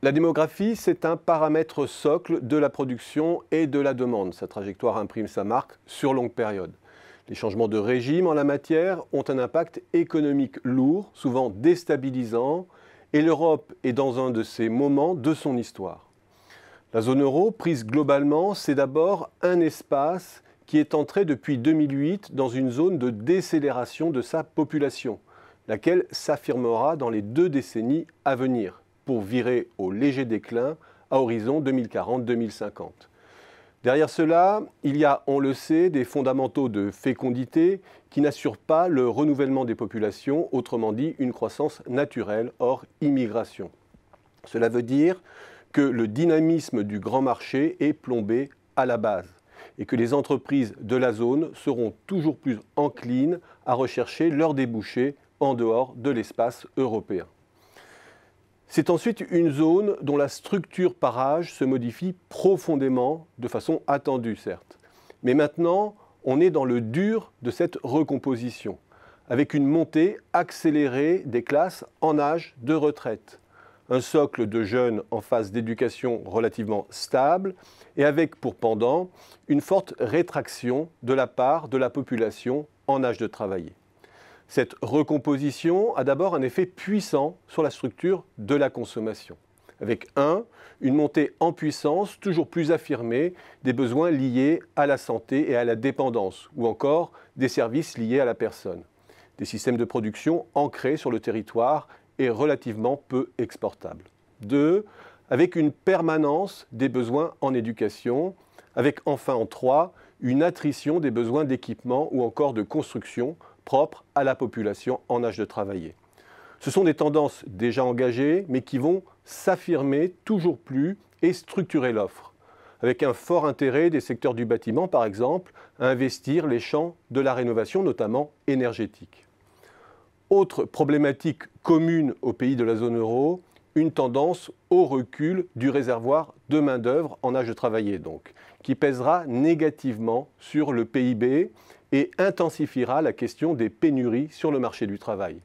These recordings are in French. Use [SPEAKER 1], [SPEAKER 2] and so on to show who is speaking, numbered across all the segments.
[SPEAKER 1] La démographie, c'est un paramètre socle de la production et de la demande. Sa trajectoire imprime sa marque sur longue période. Les changements de régime en la matière ont un impact économique lourd, souvent déstabilisant, et l'Europe est dans un de ces moments de son histoire. La zone euro, prise globalement, c'est d'abord un espace qui est entré depuis 2008 dans une zone de décélération de sa population, laquelle s'affirmera dans les 2 décennies à venir, pour virer au léger déclin à horizon 2040-2050. Derrière cela, il y a, on le sait, des fondamentaux de fécondité qui n'assurent pas le renouvellement des populations, autrement dit une croissance naturelle hors immigration. Cela veut dire que le dynamisme du grand marché est plombé à la base et que les entreprises de la zone seront toujours plus enclines à rechercher leurs débouchés en dehors de l'espace européen. C'est ensuite une zone dont la structure par âge se modifie profondément, de façon attendue certes. Mais maintenant, on est dans le dur de cette recomposition, avec une montée accélérée des classes en âge de retraite. Un socle de jeunes en phase d'éducation relativement stable et avec pour pendant une forte rétraction de la part de la population en âge de travailler. Cette recomposition a d'abord un effet puissant sur la structure de la consommation, avec une montée en puissance toujours plus affirmée des besoins liés à la santé et à la dépendance, ou encore des services liés à la personne. Des systèmes de production ancrés sur le territoire et relativement peu exportables. 2, avec une permanence des besoins en éducation, avec enfin en 3, une attrition des besoins d'équipement ou encore de construction propres à la population en âge de travailler. Ce sont des tendances déjà engagées, mais qui vont s'affirmer toujours plus et structurer l'offre, avec un fort intérêt des secteurs du bâtiment, par exemple, à investir les champs de la rénovation, notamment énergétique. Autre problématique commune aux pays de la zone euro, une tendance au recul du réservoir de main-d'œuvre en âge de travailler, donc, qui pèsera négativement sur le PIB et intensifiera la question des pénuries sur le marché du travail.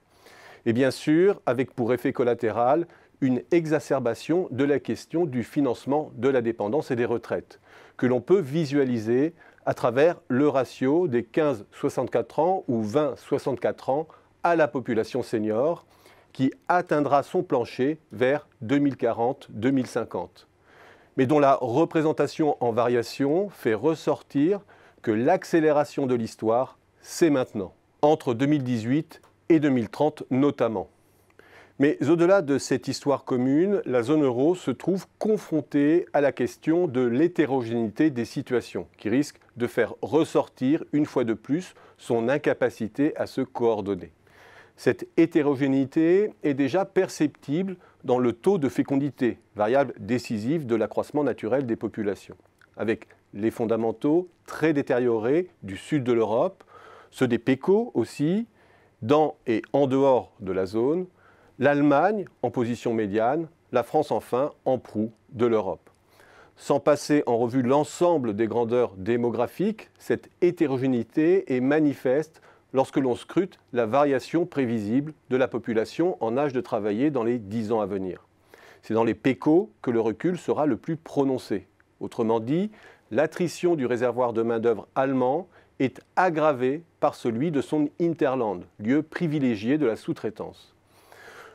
[SPEAKER 1] Et bien sûr, avec pour effet collatéral une exacerbation de la question du financement de la dépendance et des retraites, que l'on peut visualiser à travers le ratio des 15-64 ans ou 20-64 ans à la population senior, qui atteindra son plancher vers 2040-2050, mais dont la représentation en variation fait ressortir que l'accélération de l'histoire, c'est maintenant, entre 2018 et 2030 notamment. Mais au-delà de cette histoire commune, la zone euro se trouve confrontée à la question de l'hétérogénéité des situations, qui risque de faire ressortir une fois de plus son incapacité à se coordonner. Cette hétérogénéité est déjà perceptible dans le taux de fécondité, variable décisive de l'accroissement naturel des populations, avec les fondamentaux très détériorés du sud de l'Europe, ceux des PECO aussi, dans et en dehors de la zone, l'Allemagne en position médiane, la France enfin en proue de l'Europe. Sans passer en revue l'ensemble des grandeurs démographiques, cette hétérogénéité est manifeste lorsque l'on scrute la variation prévisible de la population en âge de travailler dans les 10 ans à venir. C'est dans les PECO que le recul sera le plus prononcé. Autrement dit, l'attrition du réservoir de main-d'œuvre allemand est aggravée par celui de son hinterland, lieu privilégié de la sous-traitance.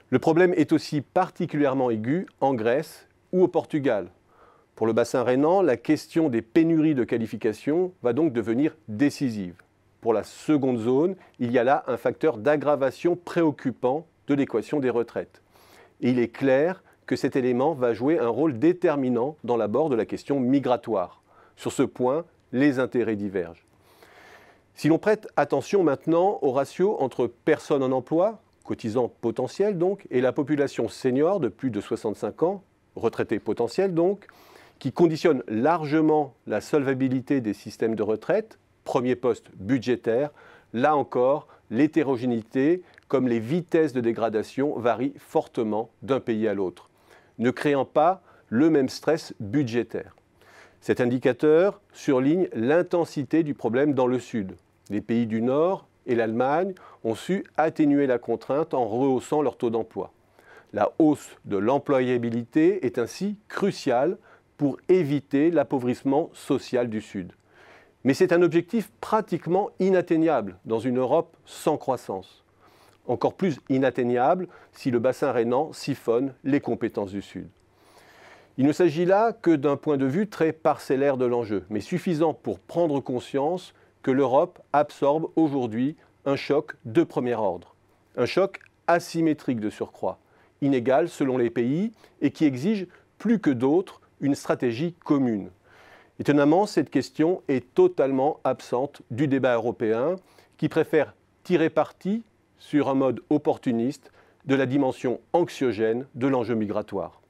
[SPEAKER 1] Le problème est aussi particulièrement aigu en Grèce ou au Portugal. Pour le bassin rhénan, la question des pénuries de qualification va donc devenir décisive. Pour la seconde zone, il y a là un facteur d'aggravation préoccupant de l'équation des retraites. Et il est clair que cet élément va jouer un rôle déterminant dans l'abord de la question migratoire. Sur ce point, les intérêts divergent. Si l'on prête attention maintenant au ratio entre personnes en emploi, cotisants potentiels donc, et la population senior de plus de 65 ans, retraités potentiels donc, qui conditionne largement la solvabilité des systèmes de retraite, premier poste budgétaire, là encore, l'hétérogénéité comme les vitesses de dégradation varient fortement d'un pays à l'autre, ne créant pas le même stress budgétaire. Cet indicateur surligne l'intensité du problème dans le Sud. Les pays du Nord et l'Allemagne ont su atténuer la contrainte en rehaussant leur taux d'emploi. La hausse de l'employabilité est ainsi cruciale pour éviter l'appauvrissement social du Sud. Mais c'est un objectif pratiquement inatteignable dans une Europe sans croissance. Encore plus inatteignable si le bassin rhénan siphonne les compétences du Sud. Il ne s'agit là que d'un point de vue très parcellaire de l'enjeu, mais suffisant pour prendre conscience que l'Europe absorbe aujourd'hui un choc de premier ordre. Un choc asymétrique de surcroît, inégal selon les pays et qui exige plus que d'autres une stratégie commune. Étonnamment, cette question est totalement absente du débat européen qui préfère tirer parti sur un mode opportuniste de la dimension anxiogène de l'enjeu migratoire.